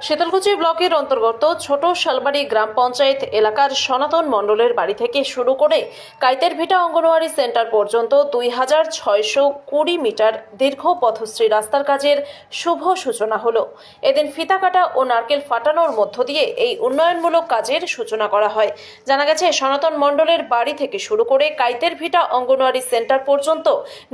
শীতলকুচি ব্লকের অন্তর্গত ছোট শালবাড়ি গ্রাম পঞ্চায়েত এলাকার সনাতন মণ্ডলের বাড়ি থেকে শুরু করে কাইতের ভিটা অঙ্গনওয়াড়ি সেন্টার পর্যন্ত 2620 মিটার দীর্ঘ পথশ্রী রাস্তার কাজের শুভ সূচনা হলো। এদিন ফিতা কাটা ও নারকেল ফাটানোর মধ্য দিয়ে এই উন্নয়নমূলক কাজের সূচনা করা হয়। জানা গেছে, সনাতন মণ্ডলের বাড়ি থেকে শুরু করে কাইতের ভিটা অঙ্গনওয়াড়ি সেন্টার পর্যন্ত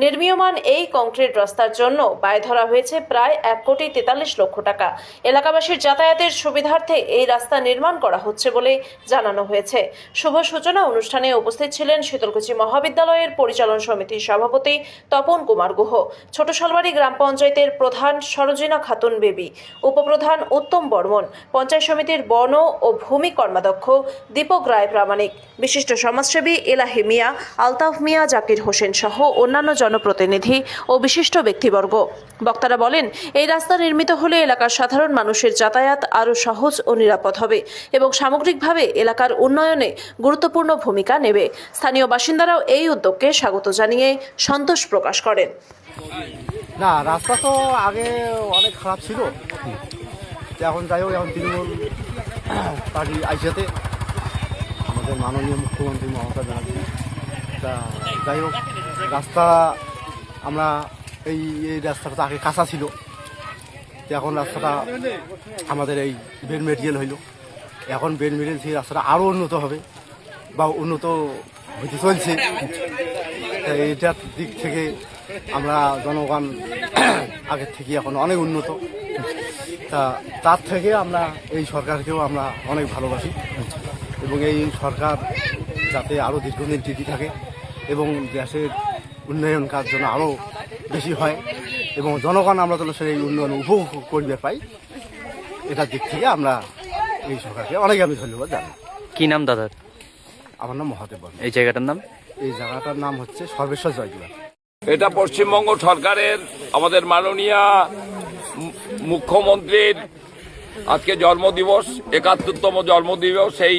নির্মীয়মান এই কংক্রিট রাস্তার জন্য ব্যয় ধরা হয়েছে প্রায় 1,43,00,000 টাকা। এলাকাবাসীর যাতায়াতের সুবিধার্থে এই রাস্তা নির্মাণ করা হচ্ছে বলে জানানো হয়েছে। শুভ সূচনা অনুষ্ঠানে উপস্থিত ছিলেন শীতলকুচি মহাবিদ্যালয়ের পরিচালন সমিতির সভাপতি তপন কুমার গুহ, ছোট শালবাড়ি গ্রাম পঞ্চায়েতের প্রধান সরোজিনা খাতুন বেবি, উপপ্রধান উত্তম বর্মন, পঞ্চায়েত সমিতির বন ও ভূমি কর্মাধ্যক্ষ দীপক রায় প্রামাণিক, বিশিষ্ট সমাজসেবী এলাহি মিয়া, আলতাফ মিয়া, জাকির হোসেন সহ অন্যান্য জনপ্রতিনিধি ও বিশিষ্ট ব্যক্তিবর্গ। বক্তারা বলেন, এই রাস্তা নির্মিত হলে এলাকার সাধারণ মানুষের যাতায়াত আরও সহজ ও নিরাপদ হবে এবং সামগ্রিকভাবে এলাকার উন্নয়নে গুরুত্বপূর্ণ ভূমিকা নেবে। স্থানীয় বাসিন্দারাও এই উদ্যোগকে স্বাগত জানিয়ে সন্তোষ প্রকাশ করেন। না, রাস্তা তো আগে অনেক খারাপ ছিল, এখন যাই হোক, এখন তৃণমূল পার্টি আইসাতে আমাদের মাননীয় মুখ্যমন্ত্রী মমতা ব্যানার্জি, তা যাই হোক, রাস্তা আমরা এই রাস্তাটা আগে কাঁচা ছিল, এখন রাস্তাটা আমাদের এই বেড মেটেরিয়াল হইল। এখন বেড মেটেরিয়াল সেই রাস্তাটা আরও উন্নত হবে বা উন্নত হতে চলছে। এইটার দিক থেকে আমরা জনগণ আগের থেকে এখন অনেক উন্নত, তা তার থেকে আমরা এই সরকারকেও আমরা অনেক ভালোবাসি এবং এই সরকার যাতে আরও দীর্ঘদিন টিকে থাকে এবং দেশের উন্নয়ন কাজ যেন আরও বেশি হয় এবং জনগণ আমরা যেন সেই উন্নয়ন উপভোগ করতে পাই, এটার দিক থেকে আমরা এই সরকারকে অনেক আমি ধন্যবাদ জানাই। কি নাম দাদার? আমার নাম মহাদেব বর্মন। এই জায়গাটার নাম? এই জায়গাটার নাম হচ্ছে সর্বেশ্বর জয়গুলা। এটা পশ্চিমবঙ্গ সরকারের আমাদের মাননীয় মুখ্যমন্ত্রীর আজকে জন্মদিবস, 71তম জন্মদিবস। এই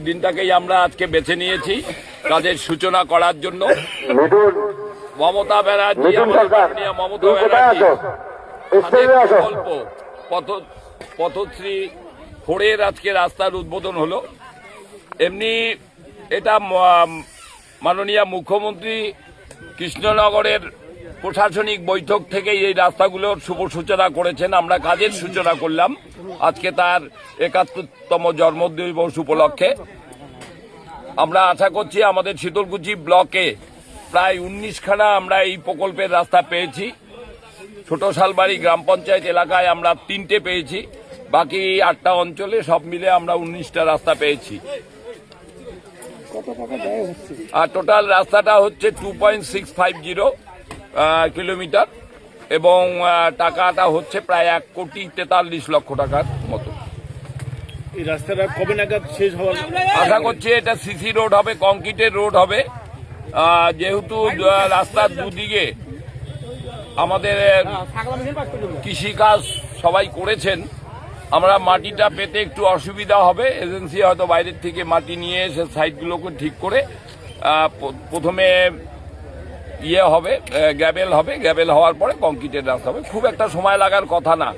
দিনটাকেই আমরা আজকে বেছে নিয়েছি কাজের সূচনা করার জন্য। মমতা ব্যানার্জি, আমাদের মাননীয় মমতা ব্যানার্জি প্রকল্প পথশ্রী 4 আজকে রাস্তার উদ্বোধন হলো। এমনি এটা মাননীয় মুখ্যমন্ত্রী কৃষ্ণনগরের প্রশাসনিক বৈঠক থেকে এই রাস্তাগুলোর শুভ সূচনা করেছেন। আমরা কাজের সূচনা করলাম আজকে তার 71তম জন্মদিবস উপলক্ষে। আমরা আশা করছি আমাদের শীতলকুচি ব্লকে প্রায় 19খানা আমরা এই প্রকল্পের রাস্তা পেয়েছি। ছোট শালবাড়ি গ্রাম পঞ্চায়েত এলাকায় আমরা 3টে পেয়েছি, বাকি 8টা অঞ্চলে সব মিলে আমরা 19টা রাস্তা পেয়েছি। আর টোটাল রাস্তাটা হচ্ছে 2.650 কিলোমিটার এবং টাকাটা হচ্ছে প্রায় 1,43,00,000 টাকার মতো। এই রাস্তাটা কবে নাগাদ শেষ হওয়ার আশা করছি? এটা সিসি রোড হবে, কংক্রিটের রোড হবে। যেহেতু রাস্তার দুদিকে আমাদের কৃষিকাজ সবাই করেছেন, আমরা মাটিটা পেতে একটু অসুবিধা হবে। এজেন্সি হয়তো বাইরের থেকে মাটি নিয়ে এসে সাইডগুলোকে ঠিক করে প্রথমে হবে, গ্যাবেল হবে, গ্যাবেল হওয়ার পরে কংক্রিটের রাস্তা হবে। খুব একটা সময় লাগার কথা না।